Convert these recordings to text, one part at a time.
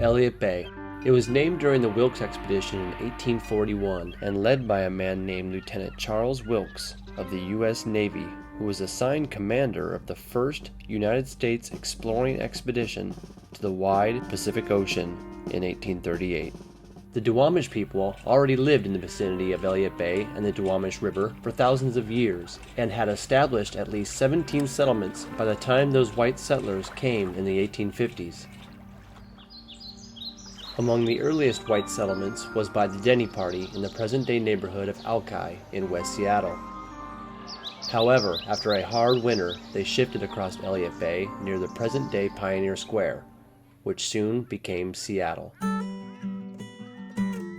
Elliott Bay. It was named during the Wilkes expedition in 1841 and led by a man named Lieutenant Charles Wilkes of the U.S. Navy, who was assigned commander of the first United States exploring expedition to the wide Pacific Ocean in 1838. The Duwamish people already lived in the vicinity of Elliott Bay and the Duwamish River for thousands of years and had established at least 17 settlements by the time those white settlers came in the 1850s. Among the earliest white settlements was by the Denny Party in the present-day neighborhood of Alki in West Seattle. However, after a hard winter, they shifted across Elliott Bay near the present-day Pioneer Square, which soon became Seattle.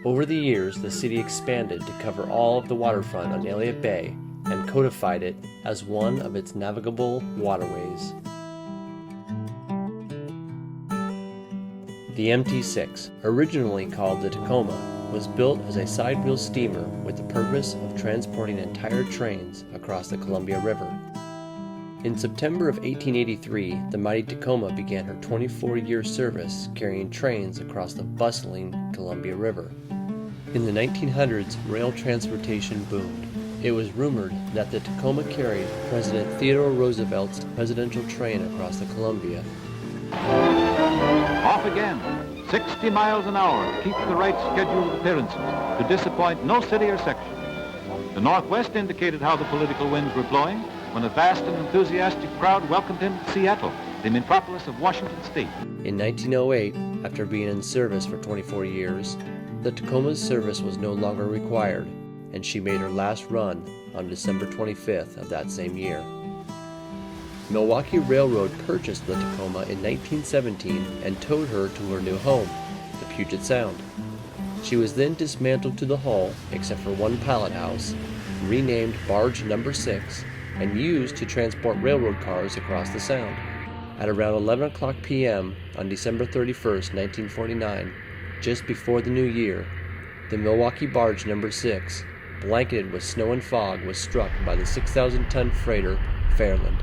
Over the years, the city expanded to cover all of the waterfront on Elliott Bay and codified it as one of its navigable waterways. The MT6, originally called the Tacoma, was built as a side-wheel steamer with the purpose of transporting entire trains across the Columbia River. In September of 1883, the mighty Tacoma began her 24-year service carrying trains across the bustling Columbia River. In the 1900s, rail transportation boomed. It was rumored that the Tacoma carried President Theodore Roosevelt's presidential train across the Columbia. Off again, 60 miles an hour, keep the right scheduled appearances, to disappoint no city or section. The Northwest indicated how the political winds were blowing when a vast and enthusiastic crowd welcomed him to Seattle, the metropolis of Washington State. In 1908, after being in service for 24 years, the Tacoma's service was no longer required, and she made her last run on December 25th of that same year. Milwaukee Railroad purchased the Tacoma in 1917 and towed her to her new home, the Puget Sound. She was then dismantled to the hull, except for one pilot house, renamed Barge Number 6, and used to transport railroad cars across the Sound. At around 11 o'clock p.m. on December 31st, 1949, just before the new year, the Milwaukee Barge Number 6, blanketed with snow and fog, was struck by the 6,000-ton freighter Fairland.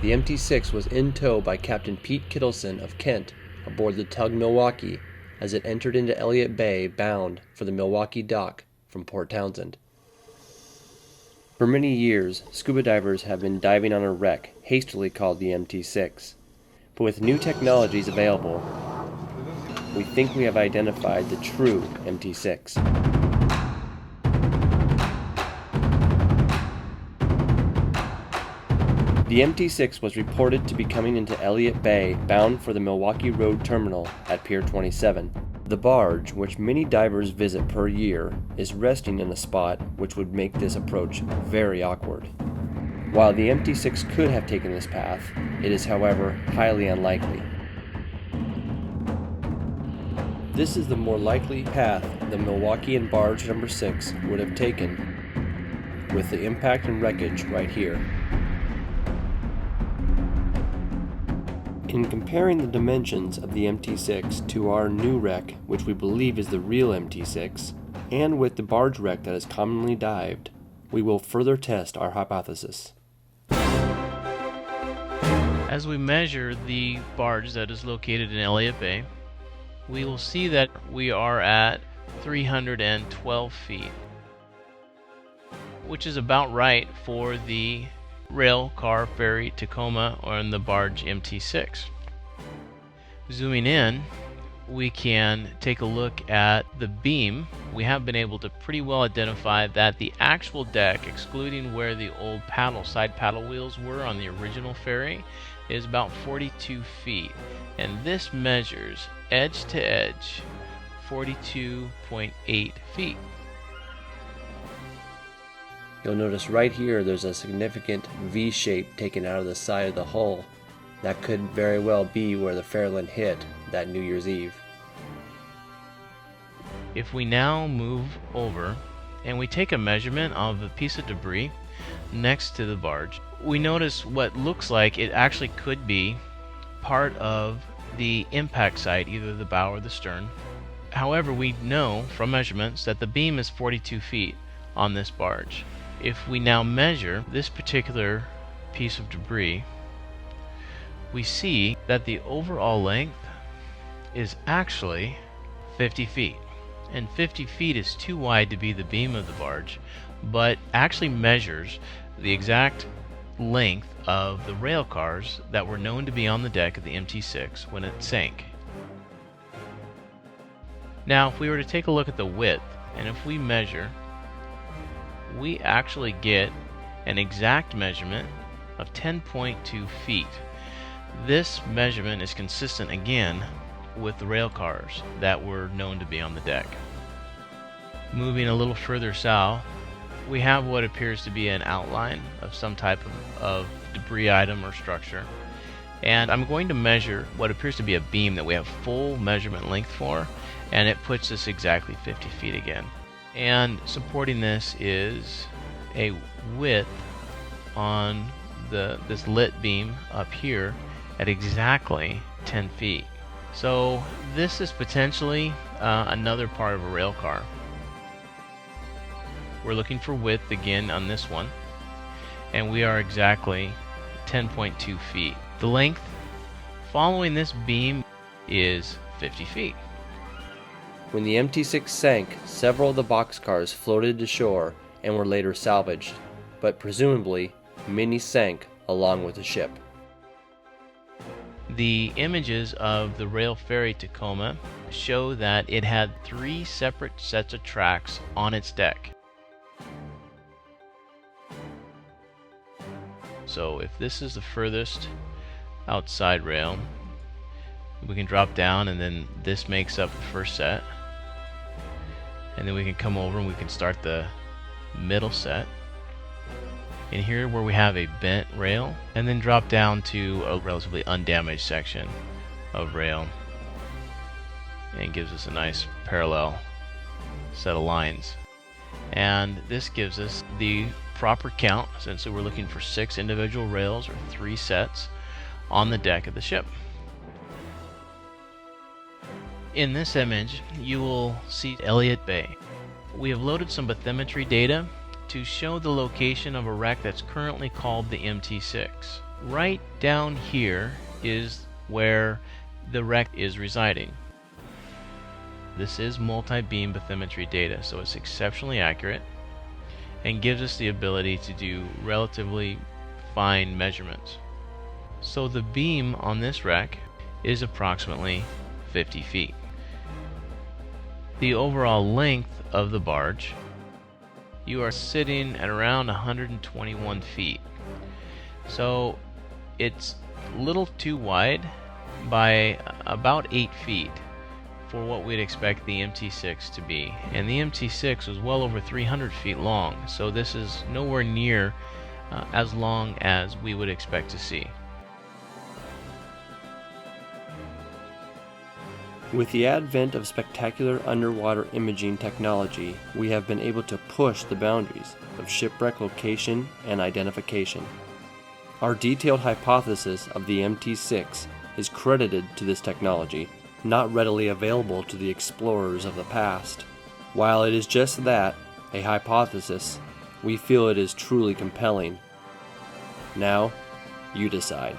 The MT6 was in tow by Captain Pete Kittleson of Kent aboard the tug Milwaukee as it entered into Elliott Bay bound for the Milwaukee dock from Port Townsend. For many years, scuba divers have been diving on a wreck hastily called the MT6. But with new technologies available, we think we have identified the true MT6. The MT6 was reported to be coming into Elliott Bay bound for the Milwaukee Road Terminal at Pier 27. The barge, which many divers visit per year, is resting in a spot which would make this approach very awkward. While the MT6 could have taken this path, it is, however, highly unlikely. This is the more likely path the Milwaukee and Barge Number 6 would have taken, with the impact and wreckage right here. In comparing the dimensions of the MT6 to our new wreck, which we believe is the real MT6, and with the barge wreck that is commonly dived, we will further test our hypothesis. As we measure the barge that is located in Elliott Bay, we will see that we are at 312 feet, which is about right for the rail car ferry Tacoma on the barge MT6. Zooming in, we can take a look at the beam. We have been able to pretty well identify that the actual deck, excluding where the old side paddle wheels were on the original ferry, is about 42 feet, and this measures edge to edge 42.8 feet. You'll notice right here there's a significant V shape taken out of the side of the hull. That could very well be where the Fairland hit that New Year's Eve. If we now move over and we take a measurement of a piece of debris next to the barge, we notice what looks like it actually could be part of the impact site, either the bow or the stern. However, we know from measurements that the beam is 42 feet on this barge. If we now measure this particular piece of debris, we see that the overall length is actually 50 feet. And 50 feet is too wide to be the beam of the barge, but actually measures the exact length of the rail cars that were known to be on the deck of the MT6 when it sank. Now, if we were to take a look at the width, and if we measure, we actually get an exact measurement of 10.2 feet. This measurement is consistent again with the rail cars that were known to be on the deck. Moving a little further south, we have what appears to be an outline of some type of debris item or structure. And I'm going to measure what appears to be a beam that we have full measurement length for, and it puts us exactly 50 feet again. And supporting this is a width on this lit beam up here at exactly 10 feet. So this is potentially another part of a rail car. We're looking for width again on this one, and we are exactly 10.2 feet. The length following this beam is 50 feet. When the MT6 sank, several of the boxcars floated to shore and were later salvaged, but presumably many sank along with the ship. The images of the rail ferry Tacoma show that it had 3 separate sets of tracks on its deck. So if this is the furthest outside rail, we can drop down, and then this makes up the first set, and then we can come over and we can start the middle set in here where we have a bent rail, and then drop down to a relatively undamaged section of rail, and gives us a nice parallel set of lines. And this gives us the proper count, since we're looking for 6 individual rails or 3 sets on the deck of the ship. In this image, you will see Elliott Bay. We have loaded some bathymetry data to show the location of a wreck that's currently called the MT6. Right down here is where the wreck is residing. This is multi-beam bathymetry data, so it's exceptionally accurate and gives us the ability to do relatively fine measurements. So the beam on this wreck is approximately 50 feet. The overall length of the barge, you are sitting at around 121 feet. So it's a little too wide by about 8 feet for what we'd expect the MT6 to be. And the MT6 was well over 300 feet long, so this is nowhere near as long as we would expect to see. With the advent of spectacular underwater imaging technology, we have been able to push the boundaries of shipwreck location and identification. Our detailed hypothesis of the MT6 is credited to this technology, not readily available to the explorers of the past. While it is just that, a hypothesis, we feel it is truly compelling. Now, you decide.